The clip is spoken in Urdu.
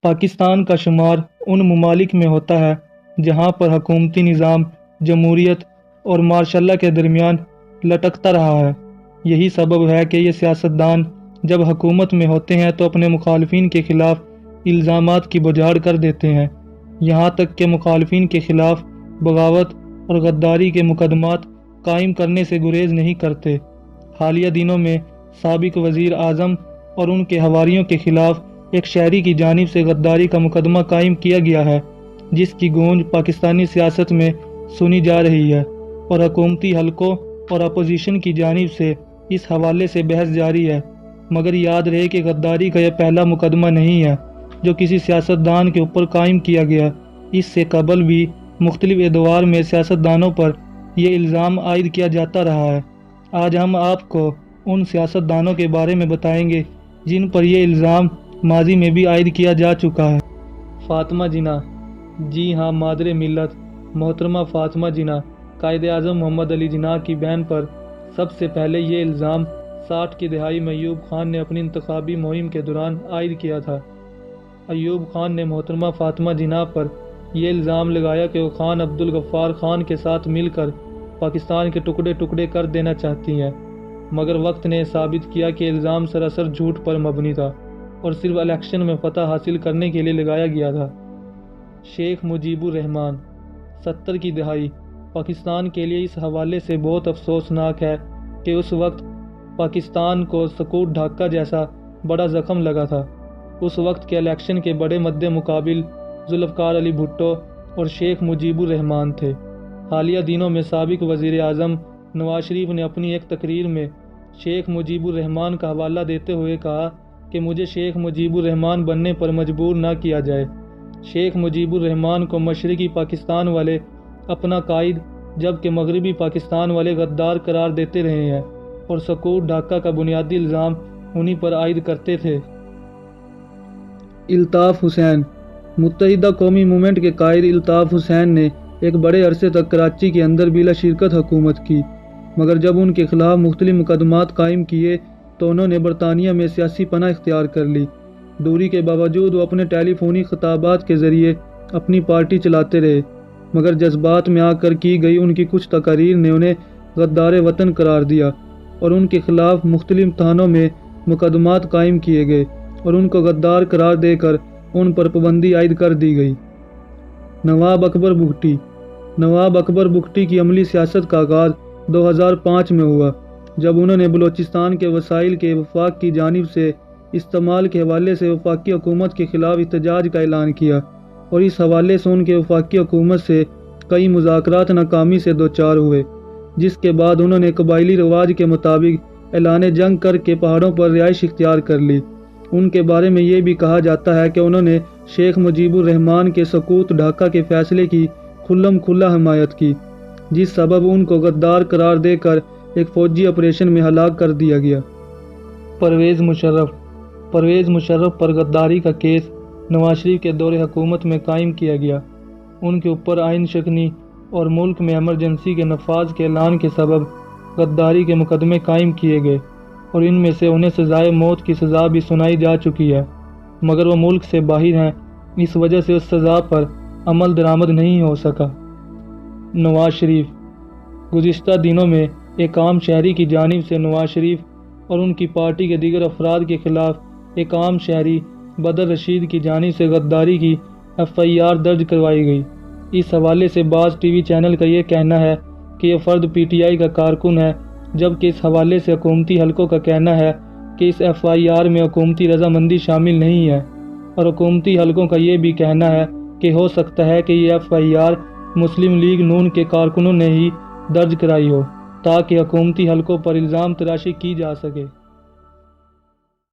پاکستان کا شمار ان ممالک میں ہوتا ہے جہاں پر حکومتی نظام جمہوریت اور مارشل لا کے درمیان لٹکتا رہا ہے۔ یہی سبب ہے کہ یہ سیاستدان جب حکومت میں ہوتے ہیں تو اپنے مخالفین کے خلاف الزامات کی بجھاڑ کر دیتے ہیں، یہاں تک کہ مخالفین کے خلاف بغاوت اور غداری کے مقدمات قائم کرنے سے گریز نہیں کرتے۔ حالیہ دنوں میں سابق وزیر اعظم اور ان کے حواریوں کے خلاف ایک شہری کی جانب سے غداری کا مقدمہ قائم کیا گیا ہے، جس کی گونج پاکستانی سیاست میں سنی جا رہی ہے اور حکومتی حلقوں اور اپوزیشن کی جانب سے اس حوالے سے بحث جاری ہے۔ مگر یاد رہے کہ غداری کا یہ پہلا مقدمہ نہیں ہے جو کسی سیاستدان کے اوپر قائم کیا گیا۔ اس سے قبل بھی مختلف ادوار میں سیاستدانوں پر یہ الزام عائد کیا جاتا رہا ہے۔ آج ہم آپ کو ان سیاستدانوں کے بارے میں بتائیں گے جن پر یہ الزام ماضی میں بھی عائد کیا جا چکا ہے۔ فاطمہ جناح، جی ہاں، مادر ملت محترمہ فاطمہ جناح قائد اعظم محمد علی جناح کی بہن پر سب سے پہلے یہ الزام 60 کی دہائی میں ایوب خان نے اپنی انتخابی مہم کے دوران عائد کیا تھا۔ ایوب خان نے محترمہ فاطمہ جناح پر یہ الزام لگایا کہ وہ خان عبدالغفار خان کے ساتھ مل کر پاکستان کے ٹکڑے ٹکڑے کر دینا چاہتی ہیں، مگر وقت نے ثابت کیا کہ الزام سراسر جھوٹ پر مبنی تھا اور صرف الیکشن میں فتح حاصل کرنے کے لیے لگایا گیا تھا۔ شیخ مجیب الرحمان، 70 کی دہائی پاکستان کے لیے اس حوالے سے بہت افسوسناک ہے کہ اس وقت پاکستان کو سکوت ڈھاکہ جیسا بڑا زخم لگا تھا۔ اس وقت کے الیکشن کے بڑے مد مقابل ذوالفقار علی بھٹو اور شیخ مجیب الرحمان تھے۔ حالیہ دنوں میں سابق وزیر اعظم نواز شریف نے اپنی ایک تقریر میں شیخ مجیب الرحمان کا حوالہ دیتے ہوئے کہا کہ مجھے شیخ مجیب الرحمان بننے پر مجبور نہ کیا جائے۔ شیخ مجیب الرحمان کو مشرقی پاکستان والے اپنا قائد جبکہ مغربی پاکستان والے غدار قرار دیتے رہے ہیں اور سکوت ڈھاکہ کا بنیادی الزام انہی پر عائد کرتے تھے۔ الطاف حسین، متحدہ قومی موومنٹ کے قائد الطاف حسین نے ایک بڑے عرصے تک کراچی کے اندر بلا شرکت حکومت کی، مگر جب ان کے خلاف مختلف مقدمات قائم کیے تو انہوں نے برطانیہ میں سیاسی پناہ اختیار کر لی۔ دوری کے باوجود وہ اپنے ٹیلی فونی خطابات کے ذریعے اپنی پارٹی چلاتے رہے، مگر جذبات میں آ کر کی گئی ان کی کچھ تقاریر نے انہیں غدار وطن قرار دیا اور ان کے خلاف مختلف تھانوں میں مقدمات قائم کیے گئے اور ان کو غدار قرار دے کر ان پر پابندی عائد کر دی گئی۔ نواب اکبر بگٹی، نواب اکبر بگٹی کی عملی سیاست کا آغاز 2005 میں ہوا جب انہوں نے بلوچستان کے وسائل کے وفاق کی جانب سے استعمال کے حوالے سے وفاقی حکومت کے خلاف احتجاج کا اعلان کیا اور اس حوالے سے ان کے وفاقی حکومت سے کئی مذاکرات ناکامی سے دوچار ہوئے، جس کے بعد انہوں نے قبائلی رواج کے مطابق اعلان جنگ کر کے پہاڑوں پر رہائش اختیار کر لی۔ ان کے بارے میں یہ بھی کہا جاتا ہے کہ انہوں نے شیخ مجیب الرحمان کے سکوت ڈھاکہ کے فیصلے کی کھلم کھلا حمایت کی، جس سبب ان کو غدار قرار دے کر ایک فوجی آپریشن میں ہلاک کر دیا گیا۔ پرویز مشرف، پرویز مشرف پر غداری کا کیس نواز شریف کے دور حکومت میں قائم کیا گیا۔ ان کے اوپر آئین شکنی اور ملک میں ایمرجنسی کے نفاذ کے اعلان کے سبب غداری کے مقدمے قائم کیے گئے اور ان میں سے انہیں سزائے موت کی سزا بھی سنائی جا چکی ہے، مگر وہ ملک سے باہر ہیں، اس وجہ سے اس سزا پر عمل درآمد نہیں ہو سکا۔ نواز شریف، گزشتہ دنوں میں ایک عام شہری کی جانب سے نواز شریف اور ان کی پارٹی کے دیگر افراد کے خلاف ایک عام شہری بدر رشید کی جانب سے غداری کی FIR درج کروائی گئی۔ اس حوالے سے بعض ٹی وی چینل کا یہ کہنا ہے کہ یہ فرد PTI کا کارکن ہے، جبکہ اس حوالے سے حکومتی حلقوں کا کہنا ہے کہ اس FIR میں حکومتی رضامندی شامل نہیں ہے، اور حکومتی حلقوں کا یہ بھی کہنا ہے کہ ہو سکتا ہے کہ یہ FIR مسلم لیگ نون کے کارکنوں نے ہی درج کرائی ہو تاکہ حکومتی حلقوں پر الزام تراشی کی جا سکے۔